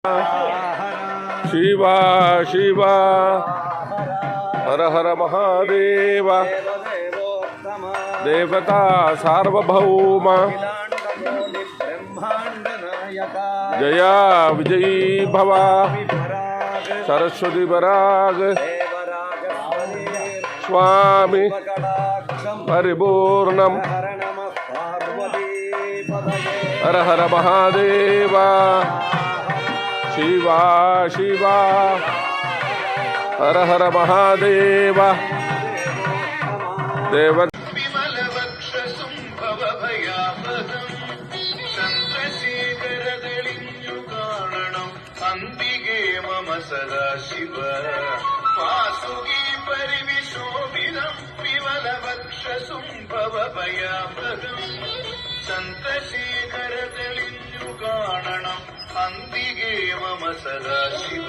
शिव शिव हर हर महादेव देवता सार्वभौम जया विजयी भव सरस्वती बराग स्वामी परिपूर्णम हर हर महादेव शिव शिव हर हर महादेव देव अंबिगे मम सदा शिव वासुकी परिविशोभिनं विमलवक्षसुम्भवभयापदं सन्तशीकरदलिन्युगाणनम् अंबिगे मम सदा शिव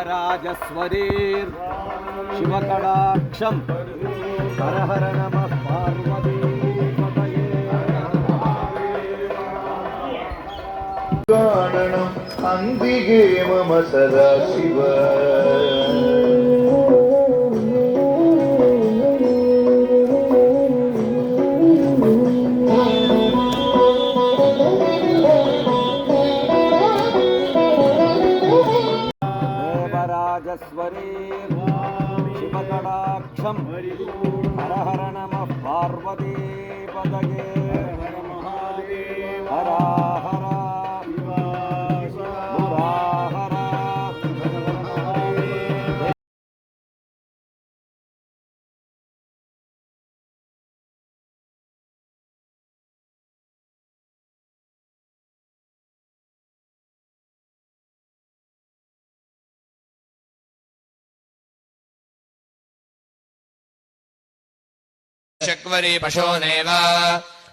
देवराजस्वरीर् शिवकटाक्षं हर हर नमः पार्वती गाणनम् अंबिगे मम सदा शिव स्वरीर् शिवकटाक्षं हर हर नमः पार्वती पदये हर महादेव हर हर चक्वरी पशोनेव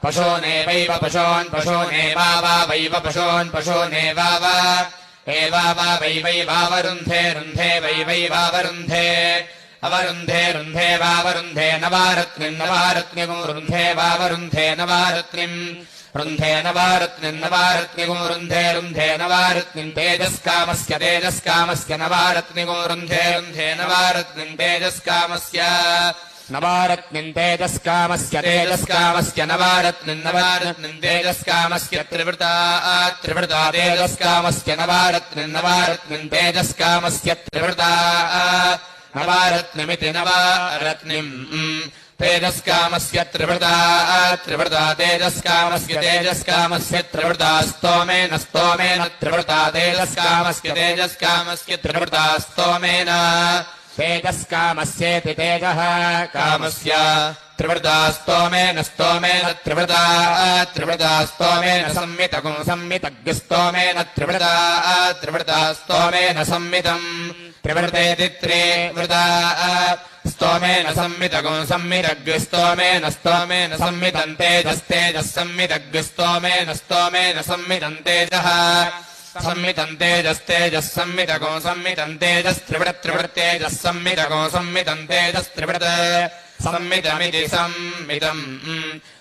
पशोनेवैव पशोन् पशोनेवाव वैव पशोन् पशोनेवाव एवाव वैवैवावरुन्धे रुन्धे वैवैवावरुन्धे अवरुन्धे रुन्धे वावरुन्धे नवारत्निं नवारत्निगो रुन्धे वावरुन्धे नवारत्निं रुन्धे नवारत्निं नवारत्निगो रुन्धे रुन्धे नवारत्निं तेजस्कामस्य तेजस्कामस्य नवारत्निगो रुन्धे रुन्धे नवारत्निं तेजस्कामस्य नवारत्निं तेजस्कामस्य तेजस्कामस्य नवारत्निं नवारत्निं तेजस्कामस्य त्रिवृता त्रिवृता तेजस्कामस्य नवारत्निं नवारत्निं तेजस्कामस्य त्रिवृता नवारत्निमिति नवारत्निं तेजस्कामस्य त्रिवृता त्रिवृता तेजस्कामस्य तेजस्कामस्य त्रिवृता स्तोमेन स्तोमेन त्रिवृता तेजस्कामस्य तेजस्कामस्य त्रिवृता स्तोमेन तेजस्कामस्येति तेजः कामस्य त्रिवृता स्तोमेन स्तोमेन त्रिवृता त्रिवृता स्तोमेन संमितगुं संमितग्स्तोमेन त्रिवृता त्रिवृता स्तोमेन संमितम् त्रिवृतेति त्रिवृता स्तोमेन संमितगुं संमितग्स्तोमेन स्तोमेन संमितं तेजस्तेजः संमितग्स्तोमेन स्तोमेन संमितं तेजः संमितं तेजस्तेजः संमितगो संमितं तेजस्त्रिवृत्तेजः संमितगो संमितं तेजस्त्रिवृत् संमितमिति संमितम्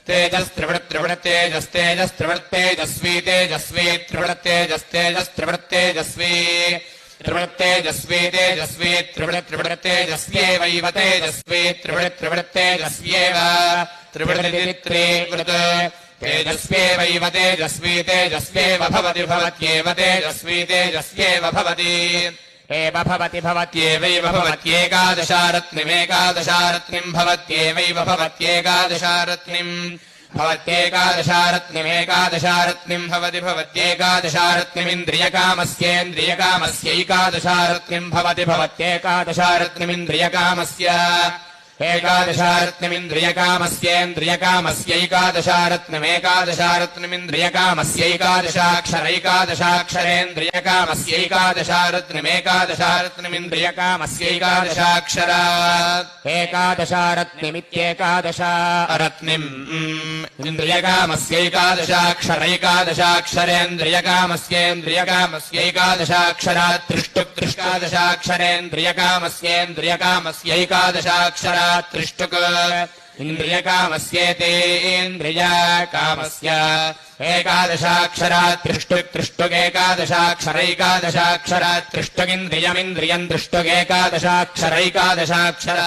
तेजस्त्रिवृत्तेजस्तेजस्त्रिवृत्तेजस्वी तेजस्वी त्रिवृत्तेजस्तेजस्त्रिवृत्तेजस्वी त्रिवृत्तेजस्वी तेजस्वी त्रिवृत्तेजस्व्येवैव तेजस्वी त्रिवृत्तेजस्व्येव त्रिवृत्तित्रिवृत् तेजस्व्येवैव तेजस्वी तेजस्व्येव भवति भवत्येव तेजस्वी तेजस्व्येव भवति एव भवति भवत्येवैव भवत्येकादशारत्निमेकादशारत्निम् भवत्येवैव भवत्येकादशारत्निम् भवत्येकादशारत्निमेकादशारत्निम् भवति भवत्येकादशारत्निमिन्द्रियकामस्येन्द्रियकामस्यैकादशारत्निम् भवति भवत्येकादशारत्निमिन्द्रियकामस्य एकादशारत्निमिन्द्रियकामस्यैकादशारत्निमिन्द्रियकामस्यैकादशाक्षरैकादशाक्षरैकादशात्मिन्द्रियकामस्यैकादशारत्निमेकादशारत्निमिन्द्रियकामस्यैकादशाक्षरा एकादशारत्निमित्येकादशा इन्द्रियकामस्यैकादशाक्षरैकादशाक्षरेन्द्रियकामस्येन्द्रियकामस्यैकादशाक्षरा त्रिष्टुक्त्रिष्टादशाक्षरेन्द्रियकामस्येन्द्रियकामस्यैकादशाक्षरा त्रिष्टुक् इन्द्रियकामस्येतेन्द्रियकामस्य एकादशाक्षरा त्रिष्टुक्त्रिष्टुकेकादशाक्षरैकादशाक्षरा त्रिष्टुगिन्द्रियमिन्द्रियम् त्रिष्टुकेकादशाक्षरैकादशाक्षरा